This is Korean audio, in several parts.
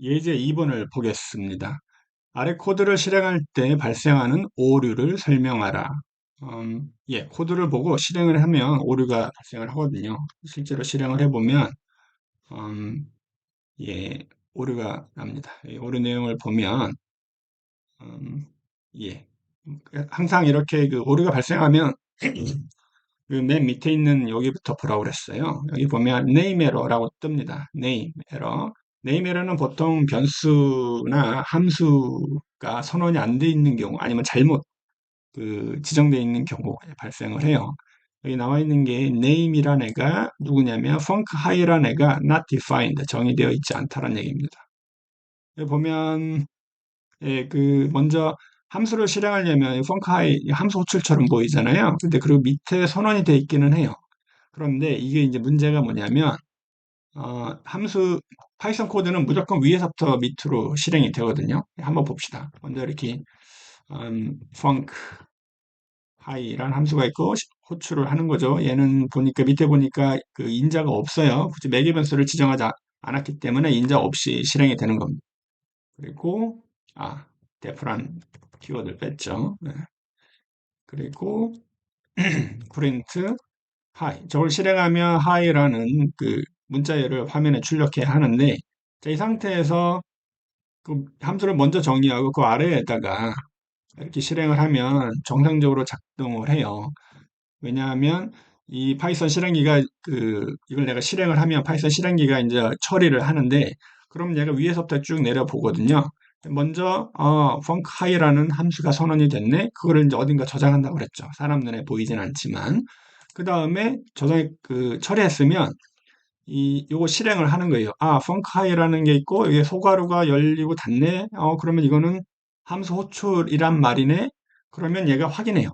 예제 2번을 보겠습니다. 아래 코드를 실행할 때 발생하는 오류를 설명하라. 코드를 보고 실행을 하면 오류가 발생을 하거든요. 실제로 실행을 해보면, 음, 예, 오류가 납니다. 이 오류 내용을 보면, 음, 예, 항상 이렇게 그 오류가 발생하면 그 맨 밑에 있는 여기부터 보라고 그랬어요. 여기 보면 name error라고 뜹니다. name error. name error는 보통 변수나 함수가 선언이 안 돼 있는 경우 아니면 잘못 그 지정되어 있는 경우에 발생을 해요. 여기 나와 있는 게 name이란 애가 누구냐면 funk high란 애가 not defined 정의되어 있지 않다는 얘기입니다. 여기 보면 먼저 함수를 실행하려면 funk high 함수 호출처럼 보이잖아요. 근데 그리고 밑에 선언이 돼 있기는 해요. 그런데 이게 이제 문제가 뭐냐면 함수 파이썬 코드는 무조건 위에서부터 밑으로 실행이 되거든요. 한번 봅시다. 먼저 이렇게 func high라는 함수가 있고 호출을 하는 거죠. 얘는 보니까 밑에 보니까 그 인자가 없어요. 굳이 매개 변수를 지정하지 않았기 때문에 인자 없이 실행이 되는 겁니다. 그리고 def란 키워드를 뺐죠. 네. 그리고 print hi. 저걸 실행하면 high라는 그 문자열을 화면에 출력해야 하는데, 자, 이 상태에서 그 함수를 먼저 정의하고 그 아래에다가 이렇게 실행을 하면 정상적으로 작동을 해요. 왜냐하면 이 파이썬 실행기가 이걸 내가 실행을 하면 파이썬 실행기가 이제 처리를 하는데, 그럼 얘가 위에서부터 쭉 내려보거든요. 먼저 func high라는 함수가 선언이 됐네. 그거를 이제 어딘가 저장한다고 그랬죠. 사람 눈에 보이진 않지만. 그 다음에 처리했으면 요거 실행을 하는 거예요. 펑카이라는 게 있고, 이게 소괄호가 열리고 닫네? 그러면 이거는 함수 호출이란 말이네? 그러면 얘가 확인해요.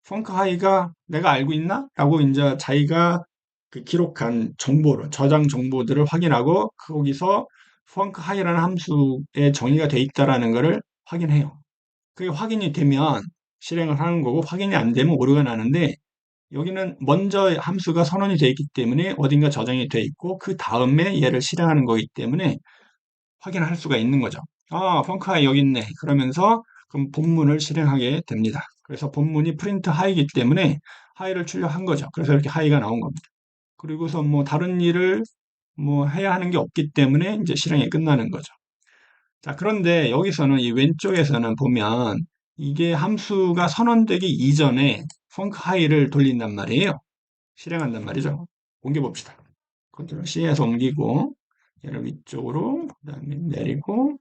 펑카이가 내가 알고 있나? 라고 이제 자기가 그 기록한 정보를, 저장 정보들을 확인하고, 거기서 펑카이라는 함수의 정의가 돼 있다라는 것을 확인해요. 그게 확인이 되면 실행을 하는 거고, 확인이 안 되면 오류가 나는데, 여기는 먼저 함수가 선언이 되어 있기 때문에 어딘가 저장이 되어 있고 그 다음에 얘를 실행하는 거기 때문에 확인할 수가 있는 거죠. 펑크하이 여기 있네. 그러면서 그럼 본문을 실행하게 됩니다. 그래서 본문이 프린트 하이이기 때문에 하이를 출력한 거죠. 그래서 이렇게 하이가 나온 겁니다. 그리고서 뭐 다른 일을 뭐 해야 하는 게 없기 때문에 이제 실행이 끝나는 거죠. 자, 그런데 여기서는 이 왼쪽에서는 보면 이게 함수가 선언되기 이전에 펑크 하이를 돌린단 말이에요. 실행한단 말이죠. 옮겨봅시다. 컨트롤 C에서 옮기고 얘를 위쪽으로 그다음에 내리고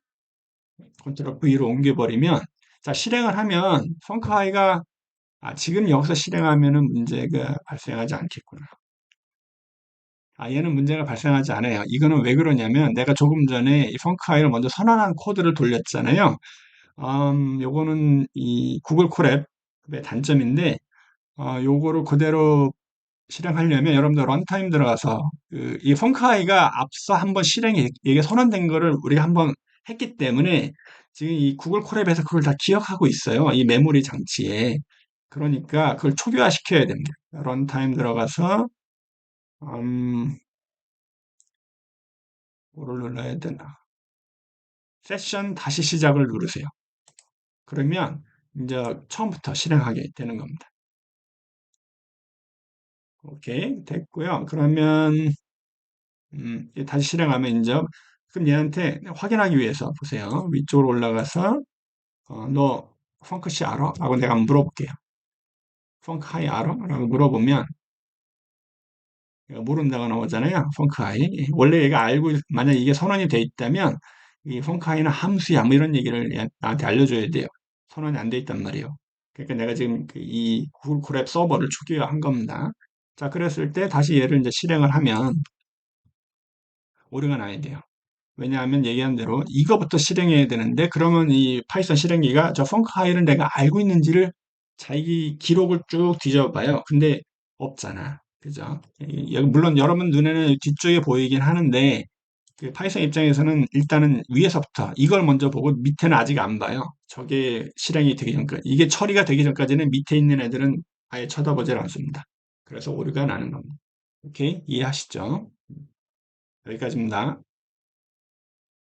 컨트롤 V로 옮겨버리면 자 실행을 하면 펑크 하이가 지금 여기서 실행하면은 문제가 발생하지 않겠구나. 얘는 문제가 발생하지 않아요. 이거는 왜 그러냐면 내가 조금 전에 이 펑크 하이를 먼저 선언한 코드를 돌렸잖아요. 요거는 이 구글 콜앱의 단점인데 요거를 그대로 실행하려면 여러분들 런타임 들어가서 이 펑카이가 앞서 한번 실행이 이게 선언된 거를 우리가 한번 했기 때문에 지금 이 구글 콜앱에서 그걸 다 기억하고 있어요. 이 메모리 장치에. 그러니까 그걸 초기화 시켜야 됩니다. 런타임 들어가서 뭐를 눌러야 되나? 세션 다시 시작을 누르세요. 그러면 이제 처음부터 실행하게 되는 겁니다. 오케이, 됐고요. 그러면 다시 실행하면 이제 그럼 얘한테 확인하기 위해서 보세요. 위쪽으로 올라가서 너 펑크씨 알아? 라고 내가 한번 물어볼게요. 펑크 하이 알아? 라고 물어보면 얘가 모른다고 나오잖아요. 펑크 하이. 원래 얘가 만약 이게 선언이 돼 있다면 이 펑크 하이는 함수야 뭐 이런 얘기를 나한테 알려줘야 돼요. 선언이 안 돼 있단 말이에요. 그러니까 내가 지금 이 구글 콜앱 서버를 초기화한 겁니다. 자, 그랬을 때 다시 얘를 이제 실행을 하면 오류가 나야 돼요. 왜냐하면 얘기한 대로 이거부터 실행해야 되는데 그러면 이 파이썬 실행기가 저 펑크 하이를 내가 알고 있는지를 자기 기록을 쭉 뒤져봐요. 근데 없잖아. 그죠? 물론 여러분 눈에는 뒤쪽에 보이긴 하는데 그 파이썬 입장에서는 일단은 위에서부터 이걸 먼저 보고 밑에는 아직 안 봐요. 저게 실행이 되기 전까지. 이게 처리가 되기 전까지는 밑에 있는 애들은 아예 쳐다보질 않습니다. 그래서 오류가 나는 겁니다. 오케이? 이해하시죠? 여기까지입니다.